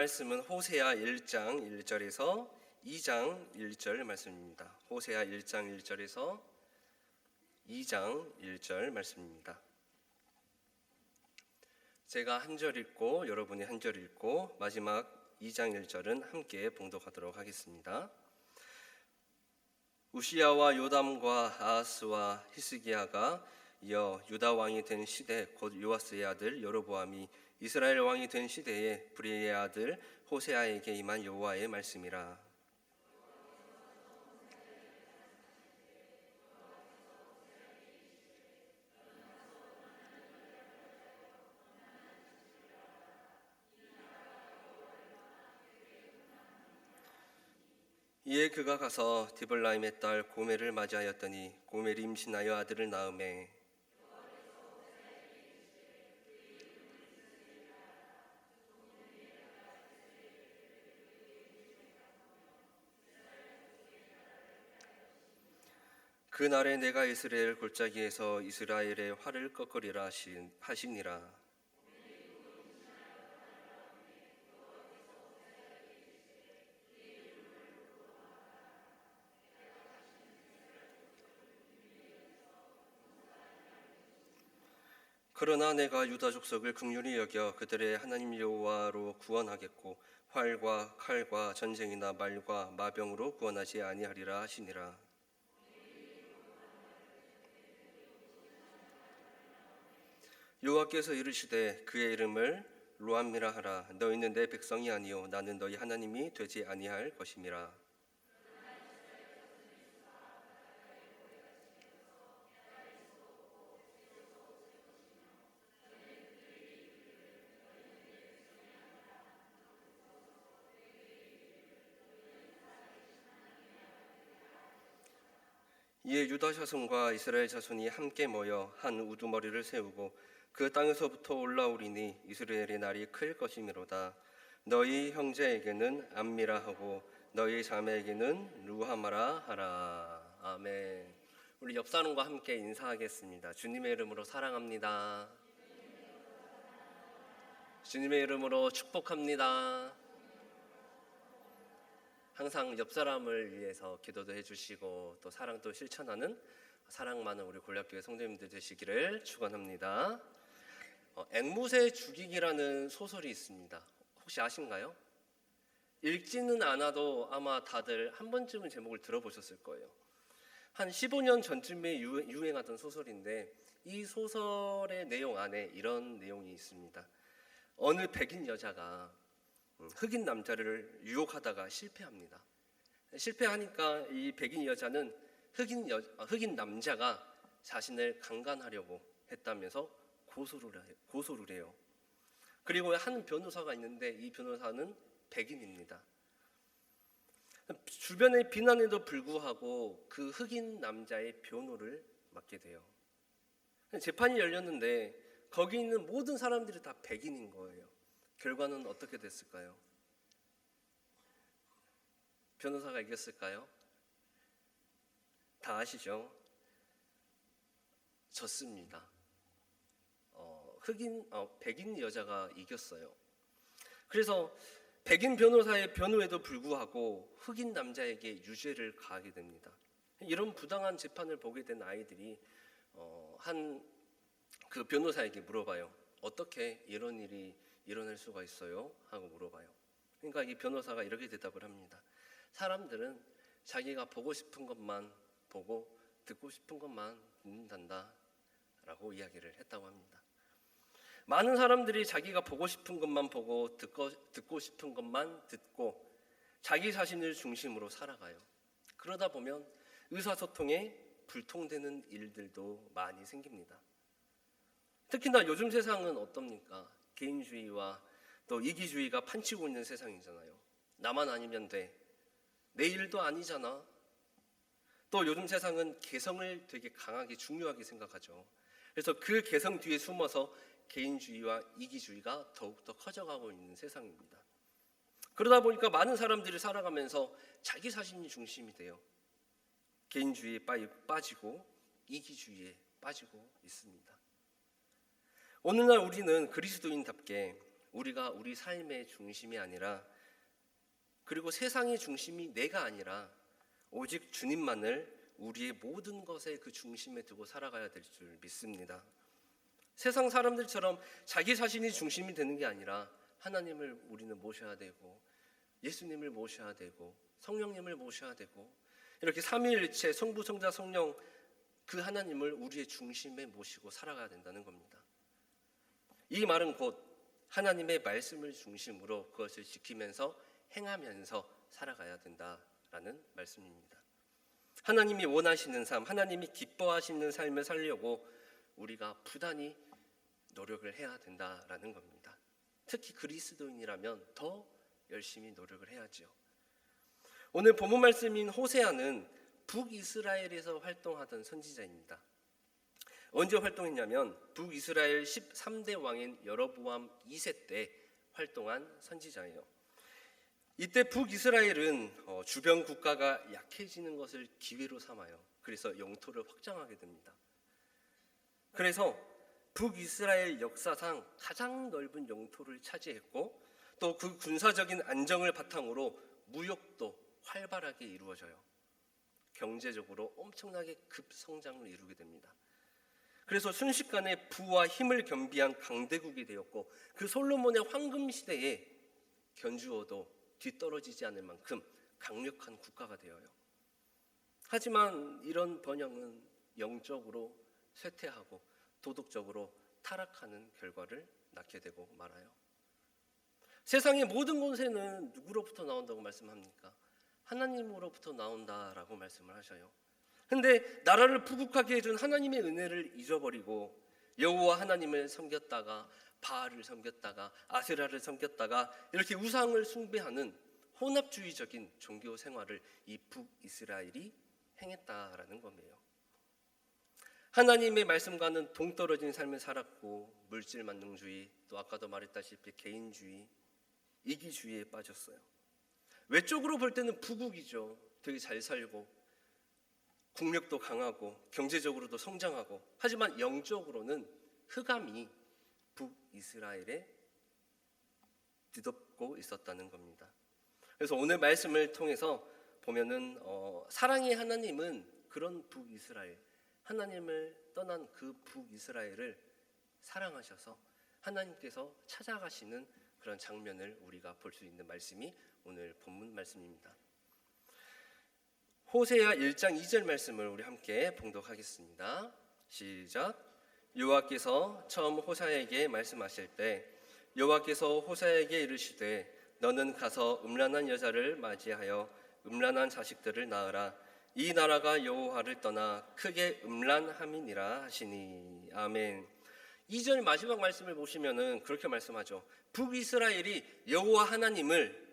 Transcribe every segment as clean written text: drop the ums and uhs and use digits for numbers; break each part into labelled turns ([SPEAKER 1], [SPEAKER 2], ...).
[SPEAKER 1] 말씀은 호세아 1장 1절에서 2장 1절 말씀입니다. 호세아 1장 1절에서 2장 1절 말씀입니다. 제가 한 절 읽고 여러분이 한 절 읽고 마지막 2장 1절은 함께 봉독하도록 하겠습니다. 우시야와 요담과 아하스와 히스기야가 이어 유다 왕이 된 시대 곧 요아스의 아들 여로보암이 이스라엘 왕이 된 시대에 브리의 아들 호세아에게 임한 여호와의 말씀이라. 이에 그가 가서 디블라임의 딸 고멜을 맞이하였더니 고멜이 임신하여 아들을 낳으매 그날에 내가 이스라엘 골짜기에서 이스라엘의 활을 꺾으리라 하시니라. 그러나 내가 유다 족속을 긍휼히 여겨 그들의 하나님 여호와로 구원하겠고 활과 칼과 전쟁이나 말과 마병으로 구원하지 아니하리라 하시니라. 여호와께서 이르시되 그의 이름을 로암미라 하라. 너희는 내 백성이 아니요 나는 너희 하나님이 되지 아니할 것임이라. 이에 유다 자손과 이스라엘 자손이 함께 모여 한 우두머리를 세우고 그 땅에서부터 올라오리니 이스라엘의 날이 클 것이미로다. 너희 형제에게는 암미라 하고 너희 자매에게는 루하마라 하라. 아멘. 우리 옆 사람과 함께 인사하겠습니다. 주님의 이름으로 사랑합니다. 주님의 이름으로 축복합니다. 항상 옆 사람을 위해서 기도도 해주시고 또 사랑도 실천하는 사랑 많은 우리 골략교회 성도님들 되시기를 축원합니다. 앵무새 죽이기라는 소설이 있습니다. 혹시 아신가요? 읽지는 않아도 아마 다들 한 번쯤은 제목을 들어보셨을 거예요. 한 15년 전쯤에 유행하던 소설인데 이 소설의 내용 안에 이런 내용이 있습니다. 어느 백인 여자가 흑인 남자를 유혹하다가 실패합니다. 실패하니까 이 백인 여자는 흑인 남자가 자신을 강간하려고 했다면서 고소를 해요. 그리고 한 변호사가 있는데 이 변호사는 백인입니다. 주변의 비난에도 불구하고 그 흑인 남자의 변호를 맡게 돼요. 재판이 열렸는데 거기 있는 모든 사람들이 다 백인인 거예요. 결과는 어떻게 됐을까요? 변호사가 이겼을까요? 다 졌습니다. 백인 여자가 이겼어요. 그래서 백인 변호사의 변호에도 불구하고 흑인 남자에게 유죄를 가하게 됩니다. 이런 부당한 재판을 보게 된 아이들이 한 그 변호사에게 물어봐요. 어떻게 이런 일이 일어날 수가 있어요? 하고 물어봐요. 그러니까 이 변호사가 이렇게 대답을 합니다. 사람들은 자기가 보고 싶은 것만 보고 듣고 싶은 것만 듣는단다 라고 이야기를 했다고 합니다. 많은 사람들이 자기가 보고 싶은 것만 보고 듣고 싶은 것만 듣고 자기 자신을 중심으로 살아가요. 그러다 보면 의사소통에 불통되는 일들도 많이 생깁니다. 특히나 요즘 세상은 어떻습니까? 개인주의와 또 이기주의가 판치고 있는 세상이잖아요. 나만 아니면 돼. 내 일도 아니잖아. 또 요즘 세상은 개성을 되게 강하게 중요하게 생각하죠. 그래서 그 개성 뒤에 숨어서 개인주의와 이기주의가 더욱더 커져가고 있는 세상입니다. 그러다 보니까 많은 사람들이 살아가면서 자기 자신이 중심이 돼요. 개인주의에 빠지고 이기주의에 빠지고 있습니다. 오늘날 우리는 그리스도인답게 우리가 우리 삶의 중심이 아니라, 그리고 세상의 중심이 내가 아니라 오직 주님만을 우리의 모든 것의 그 중심에 두고 살아가야 될 줄 믿습니다. 세상 사람들처럼 자기 자신이 중심이 되는 게 아니라 하나님을 우리는 모셔야 되고, 예수님을 모셔야 되고, 성령님을 모셔야 되고, 이렇게 삼위일체 성부, 성자, 성령 그 하나님을 우리의 중심에 모시고 살아가야 된다는 겁니다. 이 말은 곧 하나님의 말씀을 중심으로 그것을 지키면서 행하면서 살아가야 된다라는 말씀입니다. 하나님이 원하시는 삶, 하나님이 기뻐하시는 삶을 살려고 우리가 부단히 노력을 해야 된다라는 겁니다. 특히 그리스도인이라면 더 열심히 노력을 해야죠. 오늘 본문 말씀인 호세아는 북이스라엘에서 활동하던 선지자입니다. 언제 활동했냐면 북이스라엘 13대 왕인 여로보암 2세 때 활동한 선지자예요. 이때 북이스라엘은 주변 국가가 약해지는 것을 기회로 삼아요. 그래서 영토를 확장하게 됩니다. 그래서 북이스라엘 역사상 가장 넓은 영토를 차지했고, 또 그 군사적인 안정을 바탕으로 무역도 활발하게 이루어져요. 경제적으로 엄청나게 급성장을 이루게 됩니다. 그래서 순식간에 부와 힘을 겸비한 강대국이 되었고, 그 솔로몬의 황금 시대에 견주어도 뒤떨어지지 않을 만큼 강력한 국가가 되어요. 하지만 이런 번영은 영적으로 쇠퇴하고 도덕적으로 타락하는 결과를 낳게 되고 말아요. 세상의 모든 권세는 누구로부터 나온다고 말씀합니까? 하나님으로부터 나온다라고 말씀을 하셔요. 근데 나라를 부국하게 해준 하나님의 은혜를 잊어버리고 여호와 하나님을 섬겼다가 바알을 섬겼다가 아세라를 섬겼다가 이렇게 우상을 숭배하는 혼합주의적인 종교 생활을 이 북이스라엘이 행했다라는 거예요. 하나님의 말씀과는 동떨어진 삶을 살았고, 물질 만능주의, 또 아까도 말했다시피 개인주의, 이기주의에 빠졌어요. 외적으로 볼 때는 부국이죠. 되게 잘 살고 국력도 강하고 경제적으로도 성장하고, 하지만 영적으로는 흑암이 북이스라엘에 뒤덮고 있었다는 겁니다. 그래서 오늘 말씀을 통해서 보면은 사랑의 하나님은 그런 북이스라엘, 하나님을 떠난 그 북이스라엘을 사랑하셔서 하나님께서 찾아가시는 그런 장면을 우리가 볼 수 있는 말씀이 오늘 본문 말씀입니다. 호세아 1장 2절 말씀을 우리 함께 봉독하겠습니다. 시작. 여호와께서 처음 호세아에게 말씀하실 때 여호와께서 호세아에게 이르시되 너는 가서 음란한 여자를 맞이하여 음란한 자식들을 낳으라. 이 나라가 여호와를 떠나 크게 음란함이니라 하시니. 아멘. 2절 마지막 말씀을 보시면은 그렇게 말씀하죠. 북이스라엘이 여호와 하나님을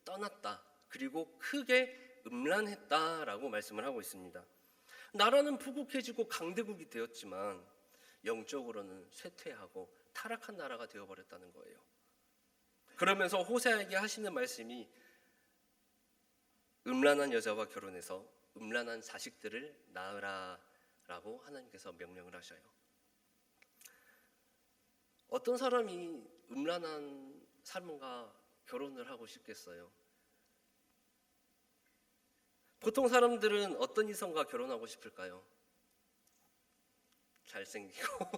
[SPEAKER 1] 떠났다. 그리고 크게 음란했다라고 말씀을 하고 있습니다. 나라는 부국해지고 강대국이 되었지만 영적으로는 쇠퇴하고 타락한 나라가 되어버렸다는 거예요. 그러면서 호세아에게 하시는 말씀이 음란한 여자와 결혼해서 음란한 자식들을 낳으라라고 하나님께서 명령을 하셔요. 어떤 사람이 음란한 사람과 결혼을 하고 싶겠어요? 보통 사람들은 어떤 이성과 결혼하고 싶을까요? 잘생기고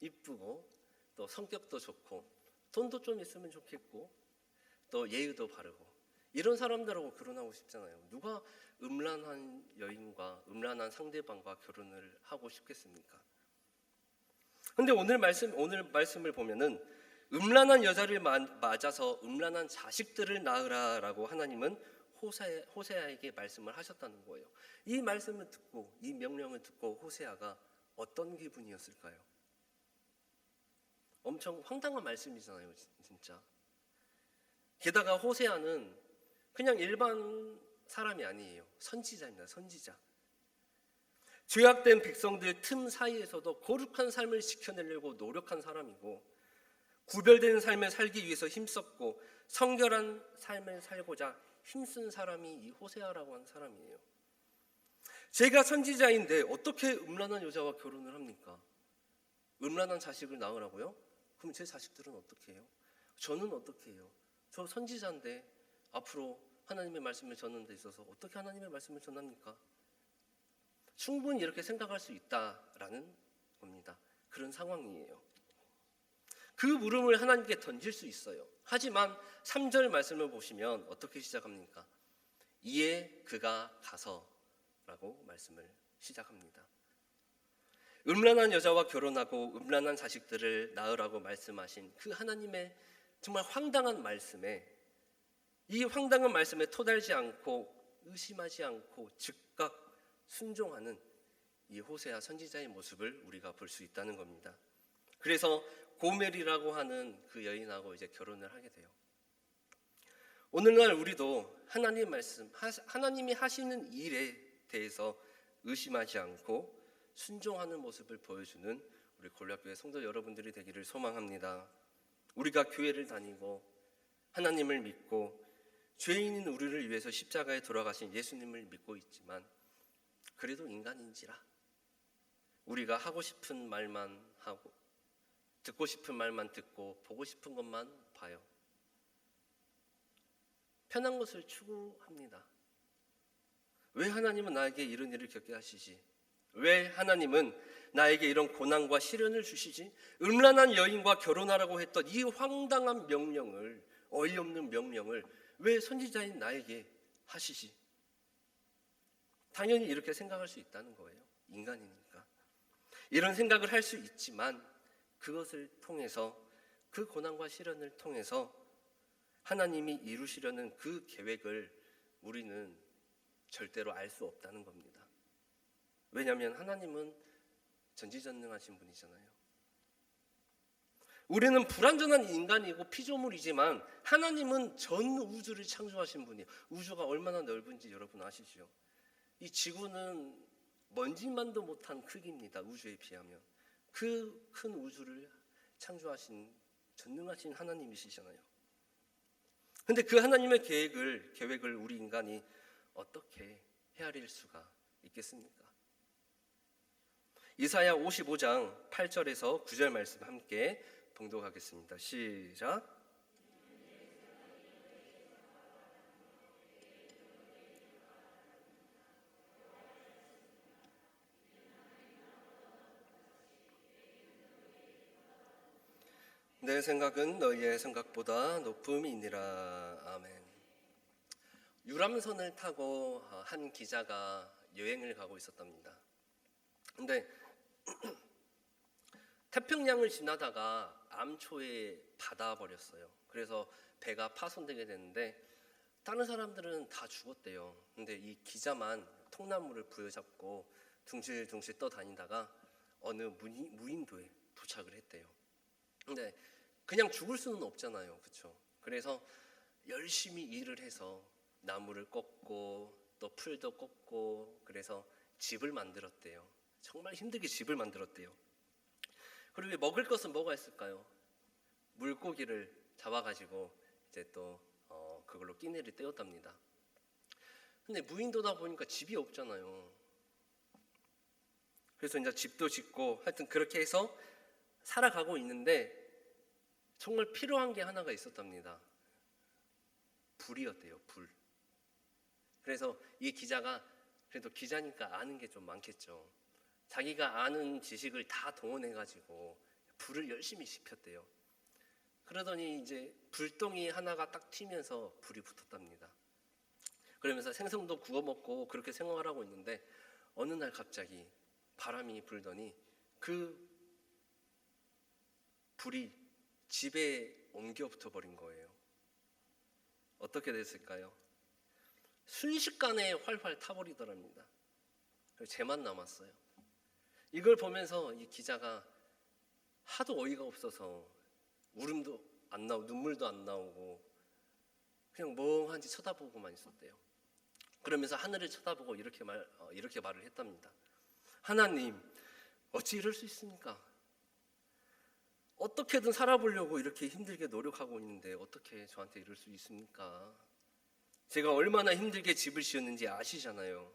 [SPEAKER 1] 이쁘고 또 성격도 좋고 돈도 좀 있으면 좋겠고 또 예의도 바르고 이런 사람들하고 결혼하고 싶잖아요. 누가 음란한 여인과 음란한 상대방과 결혼을 하고 싶겠습니까? 근데 오늘 말씀을 보면은 음란한 여자를 맞아서 음란한 자식들을 낳으라라고 하나님은 호세아에게 말씀을 하셨다는 거예요. 이 말씀을 듣고 이 명령을 듣고 호세아가 어떤 기분이었을까요? 엄청 황당한 말씀이잖아요, 진짜. 게다가 호세아는 그냥 일반 사람이 아니에요. 선지자입니다. 선지자. 죄악된 백성들 틈 사이에서도 거룩한 삶을 지켜내려고 노력한 사람이고, 구별된 삶을 살기 위해서 힘썼고 성결한 삶을 살고자 힘쓴 사람이 이 호세아라고 하는 사람이에요. 제가 선지자인데 어떻게 음란한 여자와 결혼을 합니까? 음란한 자식을 낳으라고요? 그럼 제 자식들은 어떻게 해요? 저는 어떻게 해요? 저 선지자인데 앞으로 하나님의 말씀을 전하는 데 있어서 어떻게 하나님의 말씀을 전합니까? 충분히 이렇게 생각할 수 있다라는 겁니다. 그런 상황이에요. 그 물음을 하나님께 던질 수 있어요. 하지만 3절 말씀을 보시면 어떻게 시작합니까? 이에 그가 가서라고 말씀을 시작합니다. 음란한 여자와 결혼하고 음란한 자식들을 낳으라고 말씀하신 그 하나님의 정말 황당한 말씀에, 이 황당한 말씀에 토달지 않고 의심하지 않고 즉각 순종하는 이 호세아 선지자의 모습을 우리가 볼 수 있다는 겁니다. 그래서 고멜이라고 하는 그 여인하고 이제 결혼을 하게 돼요. 오늘날 우리도 하나님 말씀, 하나님이 하시는 일에 대해서 의심하지 않고 순종하는 모습을 보여주는 우리 골략교회 성도 여러분들이 되기를 소망합니다. 우리가 교회를 다니고 하나님을 믿고 죄인인 우리를 위해서 십자가에 돌아가신 예수님을 믿고 있지만 그래도 인간인지라 우리가 하고 싶은 말만 하고 듣고 싶은 말만 듣고 보고 싶은 것만 봐요. 편한 것을 추구합니다. 왜 하나님은 나에게 이런 일을 겪게 하시지? 왜 하나님은 나에게 이런 고난과 시련을 주시지? 음란한 여인과 결혼하라고 했던 이 황당한 명령을, 어이없는 명령을 왜 선지자인 나에게 하시지? 당연히 이렇게 생각할 수 있다는 거예요. 인간이니까. 이런 생각을 할 수 있지만 그것을 통해서, 그 고난과 시련을 통해서 하나님이 이루시려는 그 계획을 우리는 절대로 알 수 없다는 겁니다. 왜냐하면 하나님은 전지전능하신 분이잖아요. 우리는 불완전한 인간이고 피조물이지만 하나님은 전 우주를 창조하신 분이에요. 우주가 얼마나 넓은지 여러분 아시죠? 이 지구는 먼지만도 못한 크기입니다. 우주에 비하면. 그 큰 우주를 창조하신 전능하신 하나님이시잖아요. 근데 그 하나님의 계획을 우리 인간이 어떻게 헤아릴 수가 있겠습니까? 이사야 55장 8절에서 9절 말씀 함께 봉독하겠습니다. 시작. 내 생각은 너희의 생각보다 높음이니라. 아멘. 유람선을 타고 한 기자가 여행을 가고 있었답니다. 근데 태평양을 지나다가 암초에 받아버렸어요. 그래서 배가 파손되게 됐는데 다른 사람들은 다 죽었대요. 근데 이 기자만 통나무를 부여잡고 둥실둥실 떠다니다가 어느 무인도에 도착을 했대요. 근데 그냥 죽을 수는 없잖아요. 그렇죠? 그래서 열심히 일을 해서 나무를 꺾고 또 풀도 꺾고 그래서 집을 만들었대요. 정말 힘들게 집을 만들었대요. 그리고 먹을 것은 뭐가 있을까요? 물고기를 잡아가지고 이제 또 그걸로 끼니를 때웠답니다. 근데 무인도다 보니까 집이 없잖아요. 그래서 이제 집도 짓고 하여튼 그렇게 해서 살아가고 있는데 정말 필요한 게 하나가 있었답니다. 불이었대요. 불. 그래서 이 기자가 그래도 기자니까 아는 게 좀 많겠죠. 자기가 아는 지식을 다 동원해가지고 불을 열심히 지폈대요. 그러더니 이제 불덩이 하나가 딱 튀면서 불이 붙었답니다. 그러면서 생선도 구워 먹고 그렇게 생활하고 있는데 어느 날 갑자기 바람이 불더니 그 불이 집에 옮겨 붙어버린 거예요. 어떻게 됐을까요? 순식간에 활활 타버리더랍니다. 쟤만 남았어요. 이걸 보면서 이 기자가 하도 어이가 없어서 울음도 안 나오고 눈물도 안 나오고 그냥 멍하니 쳐다보고만 있었대요. 그러면서 하늘을 쳐다보고 이렇게 말을 했답니다. 하나님, 어찌 이럴 수 있습니까? 어떻게든 살아보려고 이렇게 힘들게 노력하고 있는데 어떻게 저한테 이럴 수 있습니까? 제가 얼마나 힘들게 집을 지었는지 아시잖아요.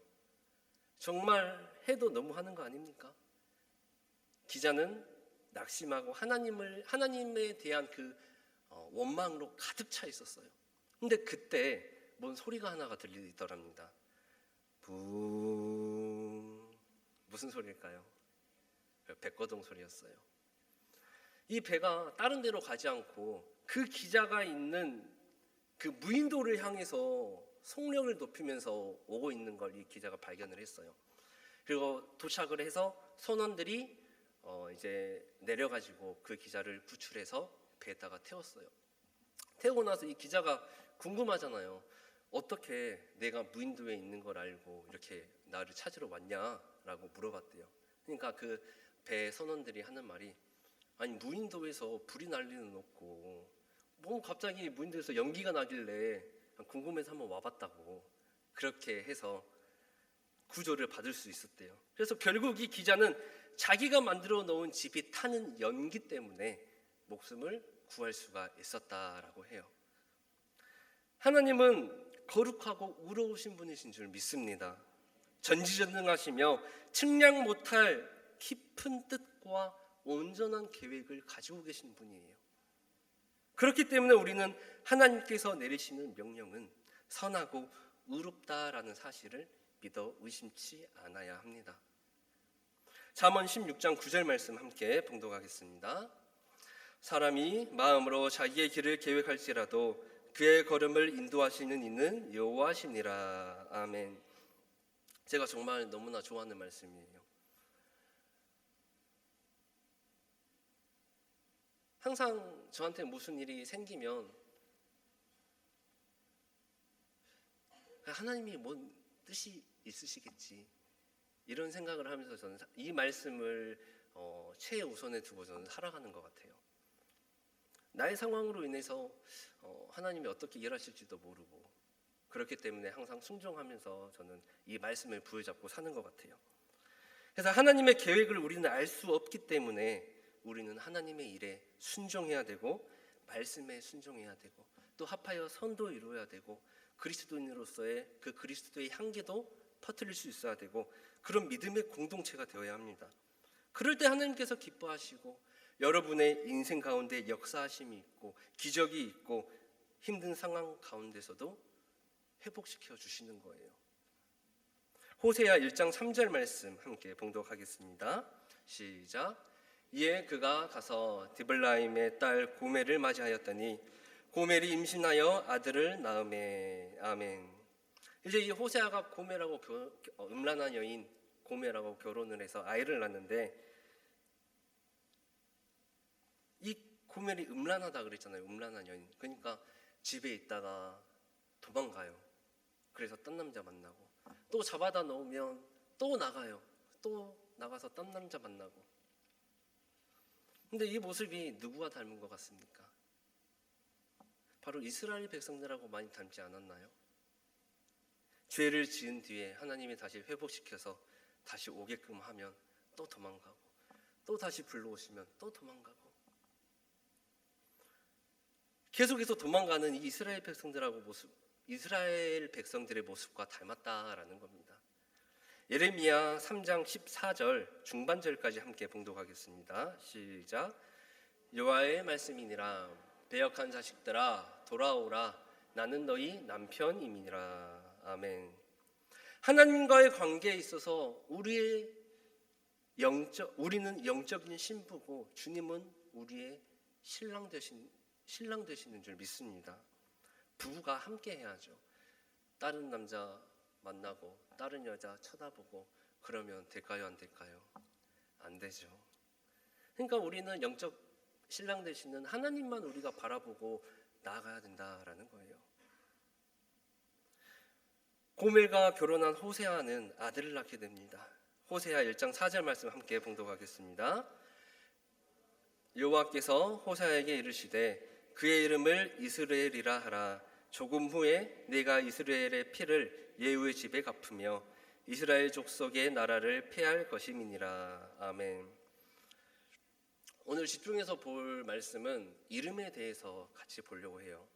[SPEAKER 1] 정말 해도 너무 하는 거 아닙니까? 기자는 낙심하고 하나님에 대한 그 원망으로 가득 차 있었어요. 근데 그때 뭔 소리가 하나가 들리더랍니다. 부 무슨 소리일까요? 백거동 소리였어요. 이 배가 다른 데로 가지 않고 그 기자가 있는 그 무인도를 향해서 속력을 높이면서 오고 있는 걸 이 기자가 발견을 했어요. 그리고 도착을 해서 선원들이 이제 내려가지고 그 기자를 구출해서 배에다가 태웠어요. 태우고 나서 이 기자가 궁금하잖아요. 어떻게 내가 무인도에 있는 걸 알고 이렇게 나를 찾으러 왔냐라고 물어봤대요. 그러니까 그 배 선원들이 하는 말이, 아니 무인도에서 불이 날 리는 없고 뭐 갑자기 무인도에서 연기가 나길래 궁금해서 한번 와봤다고, 그렇게 해서 구조를 받을 수 있었대요. 그래서 결국 이 기자는 자기가 만들어 놓은 집이 타는 연기 때문에 목숨을 구할 수가 있었다라고 해요. 하나님은 거룩하고 의로우신 분이신 줄 믿습니다. 전지전능하시며 측량 못할 깊은 뜻과 온전한 계획을 가지고 계신 분이에요. 그렇기 때문에 우리는 하나님께서 내리시는 명령은 선하고 의롭다라는 사실을 믿어 의심치 않아야 합니다. 잠언 16장 9절 말씀 함께 봉독하겠습니다. 사람이 마음으로 자기의 길을 계획할지라도 그의 걸음을 인도하시는 이는 여호와시니라. 아멘. 제가 정말 너무나 좋아하는 말씀이에요. 항상 저한테 무슨 일이 생기면 하나님이 뭔 뜻이 있으시겠지, 이런 생각을 하면서 저는 이 말씀을 최우선에 두고 저는 살아가는 것 같아요. 나의 상황으로 인해서 하나님이 어떻게 일하실지도 모르고, 그렇기 때문에 항상 순종하면서 저는 이 말씀을 부여잡고 사는 것 같아요. 그래서 하나님의 계획을 우리는 알 수 없기 때문에 우리는 하나님의 일에 순종해야 되고, 말씀에 순종해야 되고, 또 합하여 선도 이루어야 되고, 그리스도인으로서의 그 그리스도의 향기도 퍼뜨릴 수 있어야 되고, 그런 믿음의 공동체가 되어야 합니다. 그럴 때 하나님께서 기뻐하시고 여러분의 인생 가운데 역사하심이 있고 기적이 있고 힘든 상황 가운데서도 회복시켜 주시는 거예요. 호세아 1장 3절 말씀 함께 봉독하겠습니다. 시작. 이에 그가 가서 디블라임의 딸 고멜을 맞이하였더니 고멜이 임신하여 아들을 낳으매. 아멘. 이제 이 호세아가 고멜하고 음란한 여인 고멜하고 결혼을 해서 아이를 낳는데, 이 고멜이 음란하다 그랬잖아요. 음란한 여인. 그러니까 집에 있다가 도망가요. 그래서 딴 남자 만나고, 또 잡아다 놓으면 또 나가요. 또 나가서 딴 남자 만나고. 근데 이 모습이 누구와 닮은 것 같습니까? 바로 이스라엘 백성들하고 많이 닮지 않았나요? 죄를 지은 뒤에 하나님이 다시 회복시켜서 다시 오게끔 하면 또 도망가고, 또 다시 불러오시면 또 도망가고, 계속해서 도망가는 이 이스라엘 백성들의 모습과 닮았다라는 겁니다. 예레미야 3장 14절 중반절까지 함께 봉독하겠습니다. 시작. 여호와의 말씀이니라. 배역한 자식들아 돌아오라. 나는 너희 남편임이니라. 아멘. 하나님과의 관계에 있어서 우리는 영적인 신부고 주님은 우리의 신랑 되시는 줄 믿습니다. 부부가 함께 해야죠. 다른 남자 만나고 다른 여자 쳐다보고 그러면 될까요, 안 될까요? 안 되죠. 그러니까 우리는 영적 신랑 되시는 하나님만 우리가 바라보고 나아가야 된다라는 거예요. 고멜과 결혼한 호세아는 아들을 낳게 됩니다. 호세아 1장 4절 말씀 함께 봉독하겠습니다. 여호와께서 호세아에게 이르시되 그의 이름을 이스라엘이라 하라. 조금 후에 내가 이스라엘의 피를 예후의 집에 갚으며 이스라엘 족속의 나라를 폐할 것임이니라. 아멘. 오늘 집중해서 볼 말씀은 이름에 대해서 같이 보려고 해요.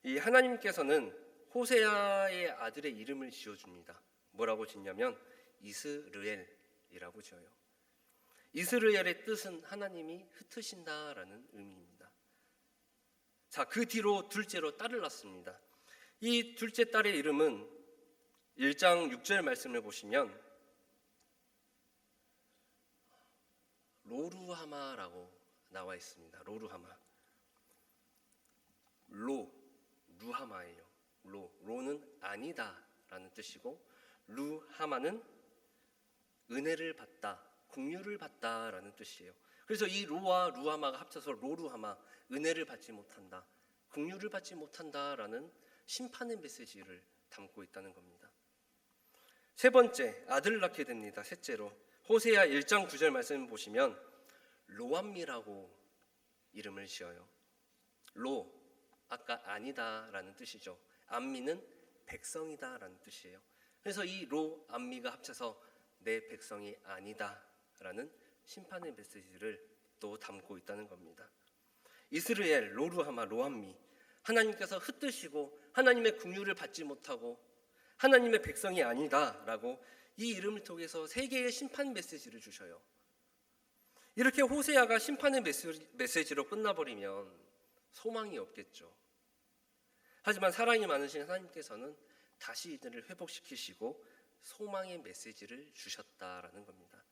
[SPEAKER 1] 이 하나님께서는 호세아의 아들의 이름을 지어줍니다. 뭐라고 짓냐면 이스르엘이라고 지어요. 이스라엘의 뜻은 하나님이 흩으신다라는 의미입니다. 자, 그 뒤로 둘째로 딸을 낳습니다. 이 둘째 딸의 이름은 1장 6절 말씀을 보시면 로루하마라고 나와 있습니다. 로루하마. 루하마예요. 로는 아니다라는 뜻이고, 루하마는 은혜를 받다, 긍휼을 받다라는 뜻이에요. 그래서 이 로와 루하마가 합쳐서 로루하마, 은혜를 받지 못한다, 긍휼을 받지 못한다라는 심판의 메시지를 담고 있다는 겁니다. 세 번째, 아들을 낳게 됩니다. 셋째로 호세아 1장 9절 말씀 보시면 로암미라고 이름을 지어요. 로, 아까 아니다라는 뜻이죠. 암미는 백성이다라는 뜻이에요. 그래서 이 로, 암미가 합쳐서 내 백성이 아니다라는 심판의 메시지를 또 담고 있다는 겁니다. 이스라엘, 로루하마, 로암미, 하나님께서 흩뜨시고 하나님의 긍휼을 받지 못하고 하나님의 백성이 아니다라고 이 이름을 통해서 세계의 심판 메시지를 주셔요. 이렇게 호세아가 심판의 메시지로 끝나버리면 소망이 없겠죠. 하지만 사랑이 많으신 하나님께서는 다시 이들을 회복시키시고 소망의 메시지를 주셨다라는 겁니다.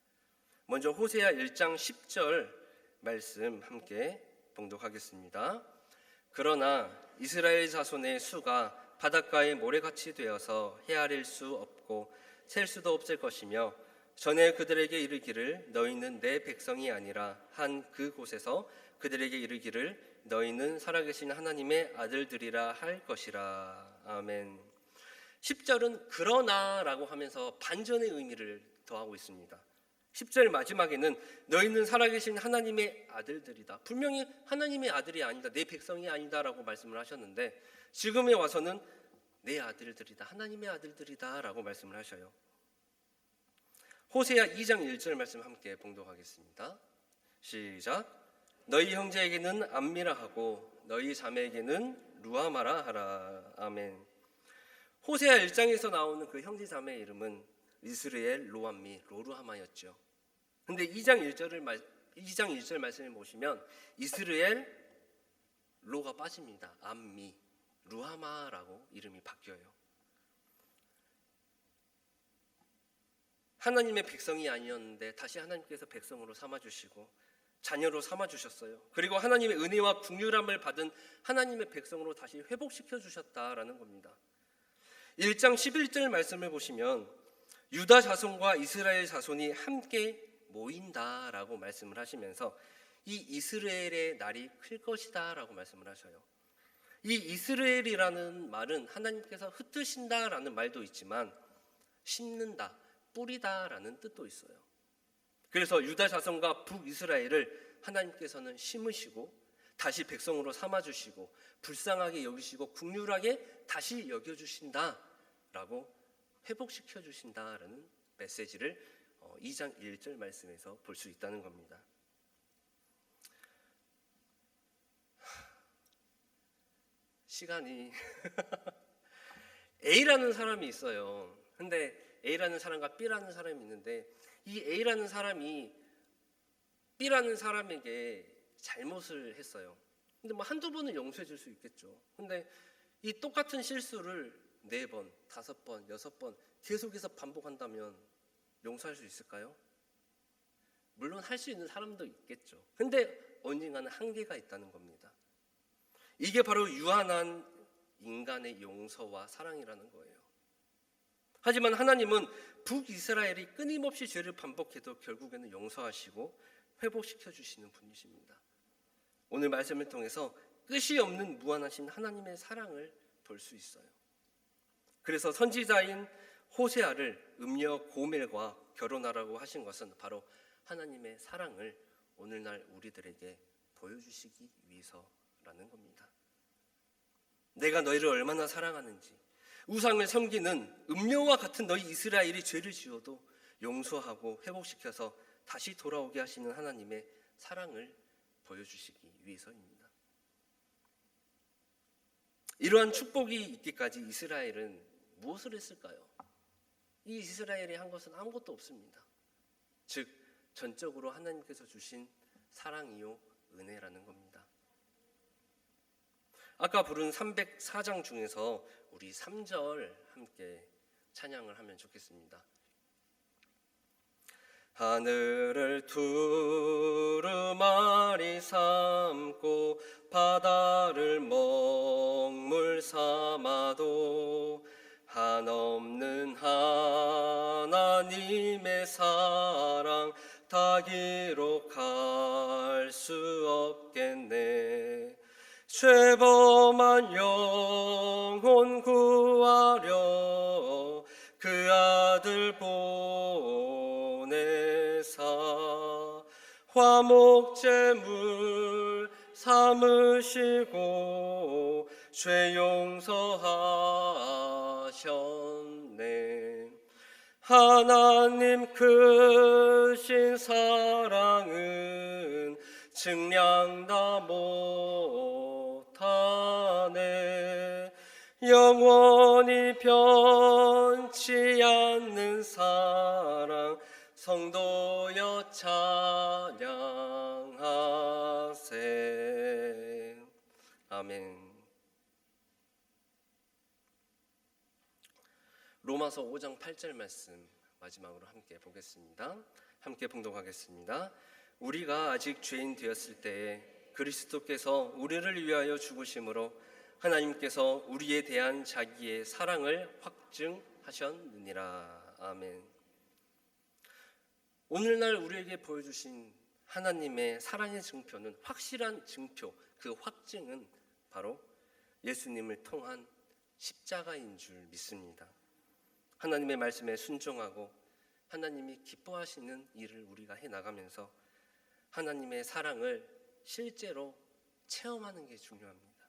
[SPEAKER 1] 먼저 호세아 1장 10절 말씀 함께 봉독하겠습니다. 그러나 이스라엘 자손의 수가 바닷가의 모래같이 되어서 헤아릴 수 없고 셀 수도 없을 것이며 전에 그들에게 이르기를 너희는 내 백성이 아니라 한 그곳에서 그들에게 이르기를 너희는 살아계신 하나님의 아들들이라 할 것이라. 아멘. 10절은 그러나라고 하면서 반전의 의미를 더하고 있습니다. 10절 마지막에는 너희는 살아계신 하나님의 아들들이다. 분명히 하나님의 아들이 아니다, 내 백성이 아니다라고 말씀을 하셨는데 지금에 와서는 내 아들들이다, 하나님의 아들들이다 라고 말씀을 하셔요. 호세아 2장 1절 말씀 함께 봉독하겠습니다. 시작. 너희 형제에게는 암미라 하고 너희 자매에게는 루하마라 하라. 아멘. 호세아 1장에서 나오는 그 형제 자매의 이름은 이스라엘, 로암미, 로루하마였죠. 근데 2장 1절 말씀을 보시면 이스라엘, 로가 빠집니다. 암미, 루하마라고 이름이 바뀌어요. 하나님의 백성이 아니었는데 다시 하나님께서 백성으로 삼아주시고 자녀로 삼아주셨어요. 그리고 하나님의 은혜와 긍휼함을 받은 하나님의 백성으로 다시 회복시켜 주셨다라는 겁니다. 1장 11절 말씀을 보시면 유다 자손과 이스라엘 자손이 함께 모인다라고 말씀을 하시면서 이 이스라엘의 날이 클 것이다라고 말씀을 하셔요. 이 이스라엘이라는 말은 하나님께서 흩으신다라는 말도 있지만 심는다, 뿌리다라는 뜻도 있어요. 그래서 유다 자손과 북이스라엘을 하나님께서는 심으시고 다시 백성으로 삼아주시고 불쌍하게 여기시고 긍휼하게 다시 여겨주신다라고 회복시켜 주신다라는 메시지를 2장 1절 말씀에서 볼 수 있다는 겁니다. 시간이 A라는 사람이 있어요. 근데 A라는 사람과 B라는 사람이 있는데 이 A라는 사람이 B라는 사람에게 잘못을 했어요. 근데 뭐 한두 번은 용서해 줄 수 있겠죠. 근데 이 똑같은 실수를 4번, 5번, 6번 계속해서 반복한다면 용서할 수 있을까요? 물론 할 수 있는 사람도 있겠죠. 근데 언젠가는 한계가 있다는 겁니다. 이게 바로 유한한 인간의 용서와 사랑이라는 거예요. 하지만 하나님은 북이스라엘이 끊임없이 죄를 반복해도 결국에는 용서하시고 회복시켜 주시는 분이십니다. 오늘 말씀을 통해서 끝이 없는 무한하신 하나님의 사랑을 볼 수 있어요. 그래서 선지자인 호세아를 음녀 고멜과 결혼하라고 하신 것은 바로 하나님의 사랑을 오늘날 우리들에게 보여주시기 위해서라는 겁니다. 내가 너희를 얼마나 사랑하는지, 우상을 섬기는 음녀와 같은 너희 이스라엘이 죄를 지어도 용서하고 회복시켜서 다시 돌아오게 하시는 하나님의 사랑을 보여주시기 위해서입니다. 이러한 축복이 있기까지 이스라엘은 무엇을 했을까요? 이 이스라엘이 한 것은 아무것도 없습니다. 즉 전적으로 하나님께서 주신 사랑이요 은혜라는 겁니다. 아까 부른 304장 중에서 우리 3절 함께 찬양을 하면 좋겠습니다. 하늘을 두루마리 삼고 바다를 먹물 삼아도 한없는 하나님의 사랑 다 기록할 수 없겠네. 죄범한 영혼 구하려 그 아들 보내사 화목제물 삼으시고 죄 용서하셨네. 하나님 크신 사랑은 증량 다 못하네. 영원히 변치 않는 사랑 성도여 찬양하세. 아멘. 로마서 5장 8절 말씀 마지막으로 함께 보겠습니다. 함께 봉독하겠습니다. 우리가 아직 죄인 되었을 때에 그리스도께서 우리를 위하여 죽으심으로 하나님께서 우리에 대한 자기의 사랑을 확증하셨느니라. 아멘. 오늘날 우리에게 보여주신 하나님의 사랑의 증표는, 확실한 증표, 그 확증은 바로 예수님을 통한 십자가인 줄 믿습니다. 하나님의 말씀에 순종하고 하나님이 기뻐하시는 일을 우리가 해나가면서 하나님의 사랑을 실제로 체험하는 게 중요합니다.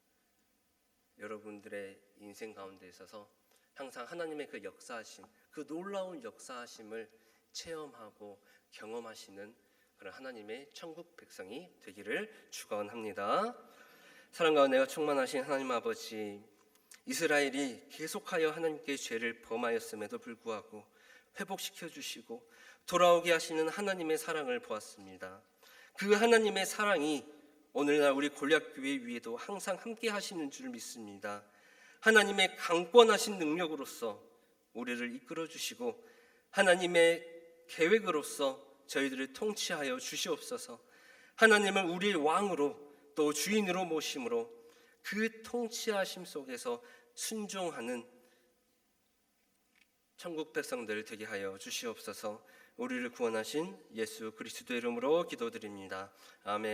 [SPEAKER 1] 여러분들의 인생 가운데 있어서 항상 하나님의 그 역사하심, 그 놀라운 역사하심을 체험하고 경험하시는 그런 하나님의 천국 백성이 되기를 축원합니다. 사랑과 은혜가 충만하신 하나님 아버지, 이스라엘이 계속하여 하나님께 죄를 범하였음에도 불구하고 회복시켜 주시고 돌아오게 하시는 하나님의 사랑을 보았습니다. 그 하나님의 사랑이 오늘날 우리 골략교회 위에도 항상 함께 하시는 줄 믿습니다. 하나님의 강권하신 능력으로서 우리를 이끌어 주시고 하나님의 계획으로서 저희들을 통치하여 주시옵소서. 하나님을 우리의 왕으로 또 주인으로 모심으로 그 통치하심 속에서 순종하는 천국 백성들 되게 하여 주시옵소서. 우리를 구원하신 예수 그리스도의 이름으로 기도드립니다. 아멘.